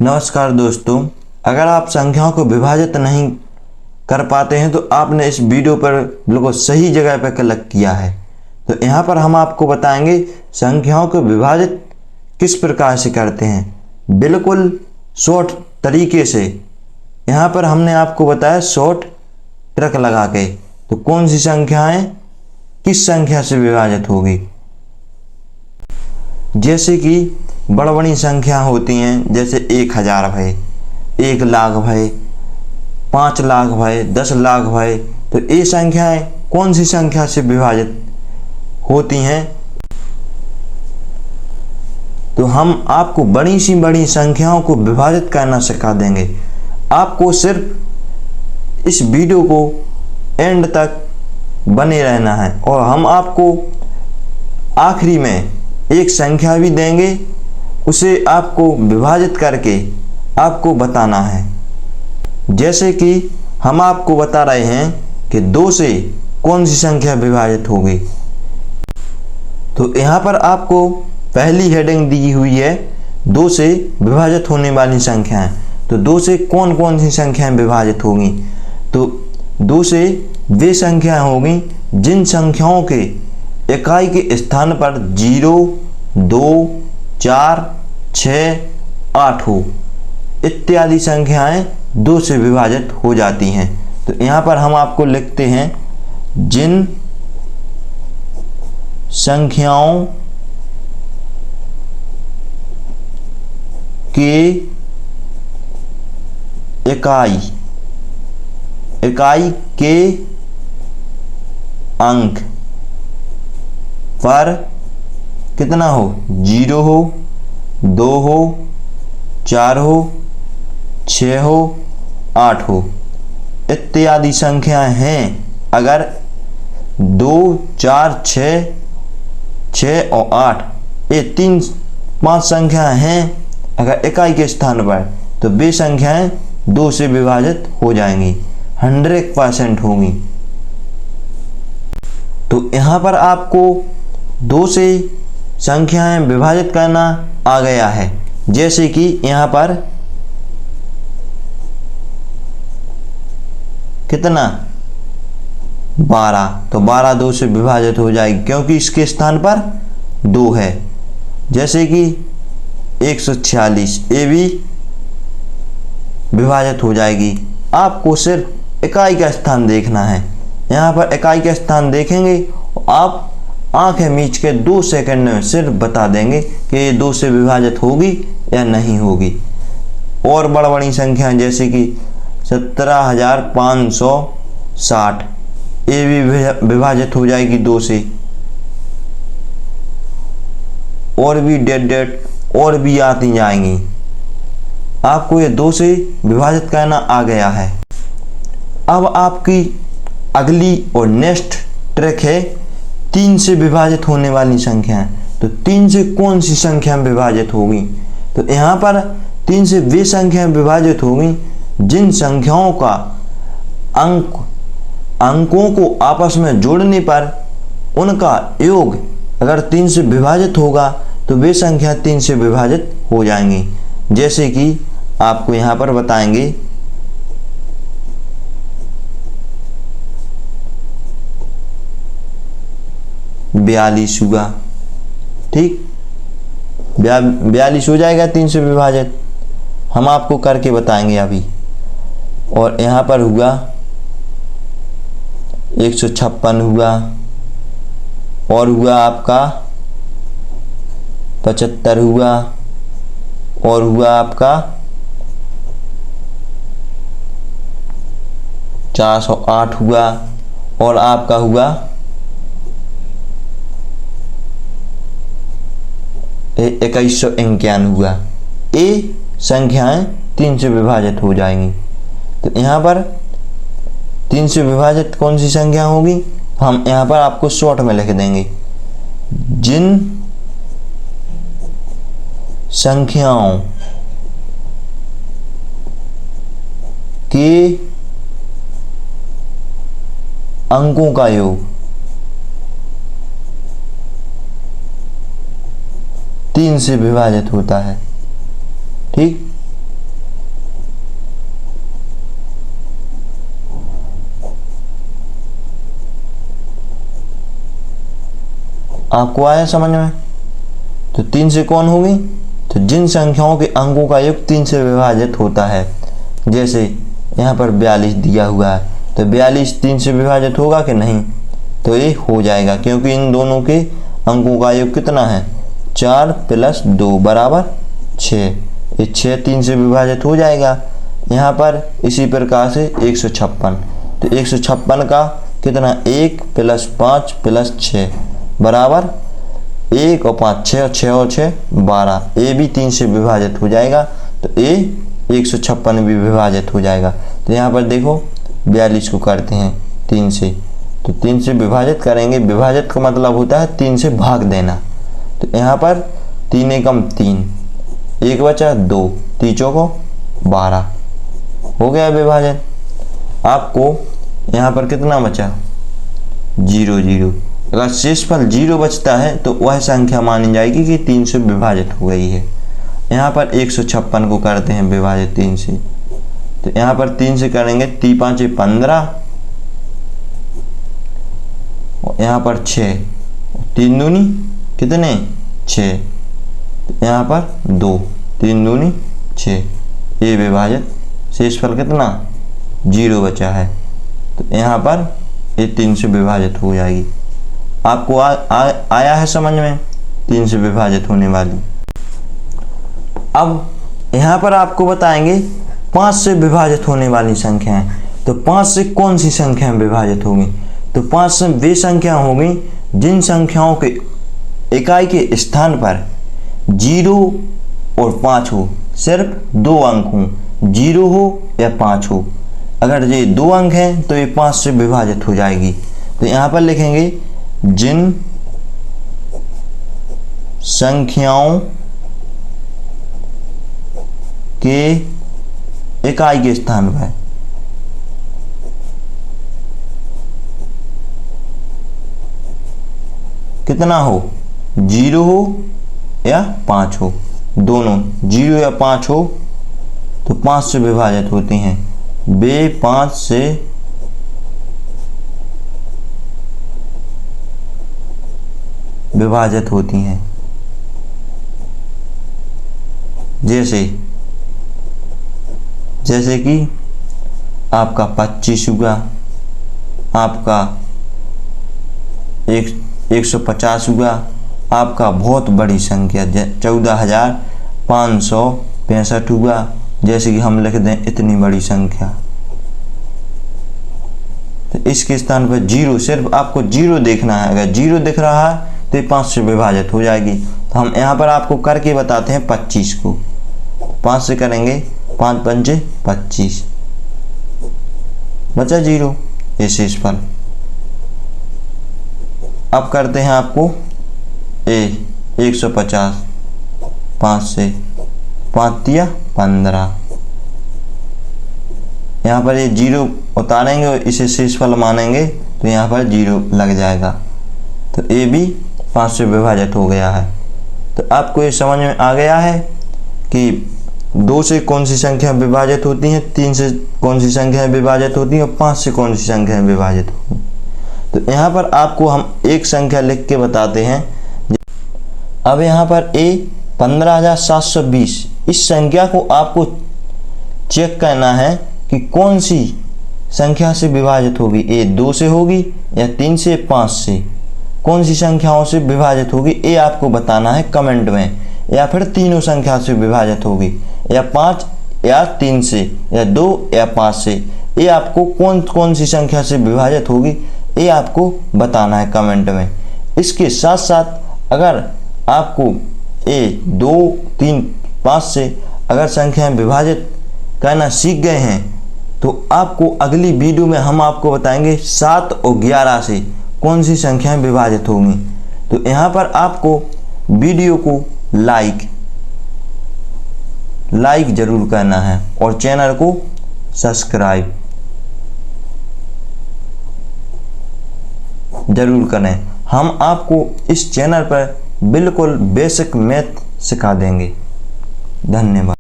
नमस्कार दोस्तों, अगर आप संख्याओं को विभाजित नहीं कर पाते हैं तो आपने इस वीडियो पर बिल्कुल सही जगह पर क्लिक किया है। तो यहाँ पर हम आपको बताएंगे संख्याओं को विभाजित किस प्रकार से करते हैं, बिल्कुल शॉर्ट तरीके से। यहाँ पर हमने आपको बताया शॉर्ट ट्रिक लगा के, तो कौन सी संख्याएं किस संख्या से विभाजित होगी। जैसे कि बड़ी बड़ी संख्या होती हैं, जैसे 1000 भय, 1 लाख भय, 5 लाख भय, 10 लाख भय, तो ये संख्याएं कौन सी संख्या से विभाजित होती हैं। तो हम आपको बड़ी सी बड़ी संख्याओं को विभाजित करना सिखा देंगे। आपको सिर्फ इस वीडियो को एंड तक बने रहना है और हम आपको आखिरी में एक संख्या भी देंगे, उसे आपको विभाजित करके आपको बताना है। जैसे कि हम आपको बता रहे हैं कि 2 से कौन सी संख्या विभाजित होगी। तो यहाँ पर आपको पहली हेडिंग दी हुई है 2 से विभाजित होने वाली संख्याएं। तो 2 से कौन कौन सी संख्याएं विभाजित होंगी। तो 2 से वे संख्याएं होंगी जिन संख्याओं के इकाई के स्थान पर 0, 2, 4, 6, 8 हो, इत्यादि संख्याएं 2 से विभाजित हो जाती हैं। तो यहाँ पर हम आपको लिखते हैं जिन संख्याओं के इकाई के अंक पर कितना हो, 0 हो, 2 हो, 4 हो, 6 हो, 8 हो, इत्यादि संख्याएं हैं। अगर 2, 4, 6 और 8 ये 5 संख्याएं हैं अगर इकाई के स्थान पर, तो वे संख्याएं 2 से विभाजित हो जाएंगी, 100% होंगी। तो यहाँ पर आपको 2 से संख्याएं विभाजित करना आ गया है। जैसे कि यहाँ पर कितना 12, तो 12 2 से विभाजित हो जाएगी क्योंकि इसके स्थान पर 2 है। जैसे कि 146 ये भी विभाजित हो जाएगी। आपको सिर्फ इकाई का स्थान देखना है। यहाँ पर इकाई का स्थान देखेंगे आप आंखें मीच के 2 सेकंड में सिर्फ बता देंगे कि ये 2 से विभाजित होगी या नहीं होगी। और बड़ी बड़ी संख्याएं जैसे कि 17,560 ये भी विभाजित हो जाएगी 2 से। और भी डेट और भी आती जाएंगी। आपको ये 2 से विभाजित करना आ गया है। अब आपकी अगली और नेक्स्ट ट्रिक है 3 से विभाजित होने वाली संख्याएं। तो 3 से कौन सी संख्या विभाजित होगी। तो यहाँ पर 3 से वे संख्याएं विभाजित होगी जिन संख्याओं का अंकों को आपस में जोड़ने पर उनका योग अगर 3 से विभाजित होगा तो वे संख्या 3 से विभाजित हो जाएंगी। जैसे कि आपको यहाँ पर बताएंगे 42 हुआ, ठीक, 42 हो जाएगा 3 से विभाजित। हम आपको करके बताएंगे अभी। और यहाँ पर हुआ 156 हुआ, और हुआ आपका 75 हुआ, और हुआ आपका 408 हुआ, और आपका हुआ 2191 हुआ। ये संख्याएं 3 से विभाजित हो जाएंगी। तो यहाँ पर 3 से विभाजित कौन सी संख्या होगी, हम यहाँ पर आपको शॉर्ट में लिख देंगे। जिन संख्याओं के अंकों का योग 3 से विभाजित होता है। ठीक, आपको आया समझ में? तो 3 से कौन होगी? तो जिन संख्याओं के अंकों का योग 3 से विभाजित होता है, जैसे यहाँ पर 42 दिया हुआ है, तो 42 3 से विभाजित होगा कि नहीं? तो ये हो जाएगा, क्योंकि इन दोनों के अंकों का योग कितना है? 4 + 2 = 6। ये 6 3 से विभाजित हो जाएगा। यहाँ पर इसी प्रकार से 156, तो 156 का कितना? 1 + 5 + 6 बराबर 1 और 5 6 और 6 और 6 12। ये भी 3 से विभाजित हो जाएगा, तो ये 156 भी विभाजित हो जाएगा। तो यहाँ पर देखो 42 को करते हैं 3 से, तो 3 से विभाजित करेंगे। विभाजित का मतलब होता है 3 से भाग देना। तो यहाँ पर 3 एकम 3, 1 बचा 2, 3 चौको 12, हो गया विभाजन। आपको यहाँ पर कितना बचा? 0 0। अगर शेषफल 0 बचता है तो वह संख्या मानी जाएगी कि 3 से विभाजित हो गई है। यहाँ पर 156 को करते हैं विभाजित 3 से, तो यहाँ पर 3 से करेंगे 3 5 15, यहाँ पर 6, 3 दूनी कितने? 6, तो यहाँ पर 2, 3 दूनी 6, ये विभाजित। शेषफल कितना? 0 बचा है, तो यहाँ पर ये 3 से विभाजित हो जाएगी। आपको आया है समझ में 3 से विभाजित होने वाली। अब यहाँ पर आपको बताएंगे 5 से विभाजित होने वाली संख्याएं। तो 5 से कौन सी संख्याएं विभाजित होंगी? तो 5 से वे संख्या होंगी जिन संख्याओं के इकाई के स्थान पर 0 और 5 हो, सिर्फ 2 अंक हो, 0 हो या 5 हो। अगर ये 2 अंक हैं तो ये 5 से विभाजित हो जाएगी। तो यहाँ पर लिखेंगे जिन संख्याओं के इकाई के स्थान पर कितना हो? 0 हो या 5 हो, दोनों 0 या 5 हो तो 5 से विभाजित होती हैं। वे 5 से विभाजित होती हैं। जैसे कि आपका 25 हुआ, आपका 150 हुआ, आपका बहुत बड़ी संख्या 14,565 हुआ। जैसे कि हम लिख दें इतनी बड़ी संख्या, तो इसके स्थान पर 0, सिर्फ आपको 0 देखना है। अगर 0 दिख रहा है तो ये 5 से विभाजित हो जाएगी। तो हम यहाँ पर आपको करके बताते हैं 25 को। 5 से करेंगे 5 पंचे 25, बचा 0, ये शेषफल। अब करते हैं आपको 150, 5 से 5 तिया 15, यहाँ पर ये 0 उतारेंगे और इसे शेषफल मानेंगे तो यहाँ पर 0 लग जाएगा। तो ये भी 5 से विभाजित हो गया है। तो आपको ये समझ में आ गया है कि 2 से कौन सी संख्या विभाजित होती हैं, 3 से कौन सी संख्या विभाजित होती हैं और 5 से कौन सी संख्या विभाजित होती हैं। तो यहाँ पर आपको हम एक संख्या लिख के बताते हैं। अब यहाँ पर 15,720, इस संख्या को आपको चेक करना है कि कौन सी संख्या से विभाजित होगी। ये 2 से होगी या 3 से 5 से, कौन सी संख्याओं से विभाजित होगी ये आपको बताना है कमेंट में। या फिर तीनों संख्या से विभाजित होगी, या 5 या 3 से, या 2 या 5 से। ये आपको कौन सी संख्या से विभाजित होगी ये आपको बताना है कमेंट में। इसके साथ साथ अगर आपको 2, 3, 5 से अगर संख्याएं विभाजित करना सीख गए हैं तो आपको अगली वीडियो में हम आपको बताएंगे 7 और 11 से कौन सी संख्याएं विभाजित होंगी। तो यहाँ पर आपको वीडियो को लाइक जरूर करना है और चैनल को सब्सक्राइब जरूर करें। हम आपको इस चैनल पर बिल्कुल बेसिक मैथ सिखा देंगे। धन्यवाद।